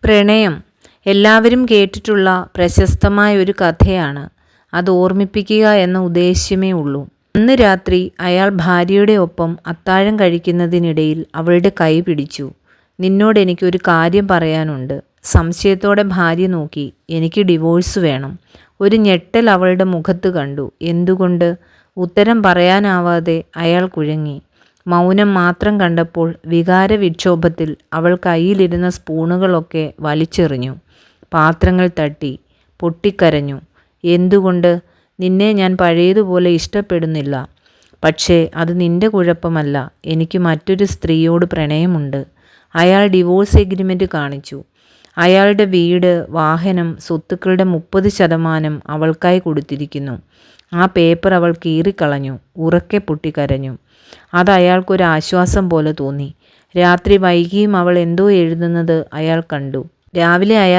പ്രണയം എല്ലാവരും കേട്ടിട്ടുള്ള പ്രശസ്തമായ ഒരു കഥയാണ്. അത് ഓർമ്മിപ്പിക്കുക എന്ന ഉദ്ദേശ്യമേ ഉള്ളൂ. അന്ന് രാത്രി അയാൾ ഭാര്യയുടെ ഒപ്പം അത്താഴം കഴിക്കുന്നതിനിടയിൽ അവളുടെ കൈ പിടിച്ചു. നിന്നോട് എനിക്കൊരു കാര്യം പറയാനുണ്ട്. സംശയത്തോടെ ഭാര്യ നോക്കി. എനിക്ക് ഡിവോഴ്സ് വേണം. ഒരു ഞെട്ടൽ അവളുടെ മുഖത്ത് കണ്ടു. എന്തുകൊണ്ട്? ഉത്തരം പറയാനാവാതെ അയാൾ കുഴങ്ങി. മൗനം മാത്രം കണ്ടപ്പോൾ വികാരവിക്ഷോഭത്തിൽ അവൾ കയ്യിലിരുന്ന സ്പൂണുകളൊക്കെ വലിച്ചെറിഞ്ഞു. പാത്രങ്ങൾ തട്ടി. പൊട്ടിക്കരഞ്ഞു. എന്തുകൊണ്ട്? നിന്നെ ഞാൻ പഴയതുപോലെ ഇഷ്ടപ്പെടുന്നില്ല. പക്ഷേ അത് നിന്റെ കുഴപ്പമല്ല. എനിക്ക് മറ്റൊരു സ്ത്രീയോട് പ്രണയമുണ്ട്. അയാൾ ഡിവോഴ്സ് എഗ്രിമെൻ്റ് കാണിച്ചു. അയാളുടെ വീട്, വാഹനം, സ്വത്തുക്കളുടെ 30% അവൾക്കായി കൊടുത്തിരിക്കുന്നു. ആ പേപ്പർ അവൾ കീറിക്കളഞ്ഞു. ഉറക്കെ പൊട്ടിക്കരഞ്ഞു. അത് അയാൾക്കൊരാശ്വാസം പോലെ തോന്നി. രാത്രി വൈകിയും അവൾ എന്തോ എഴുതുന്നത് അയാൾ കണ്ടു. രാവിലെ അയാൾ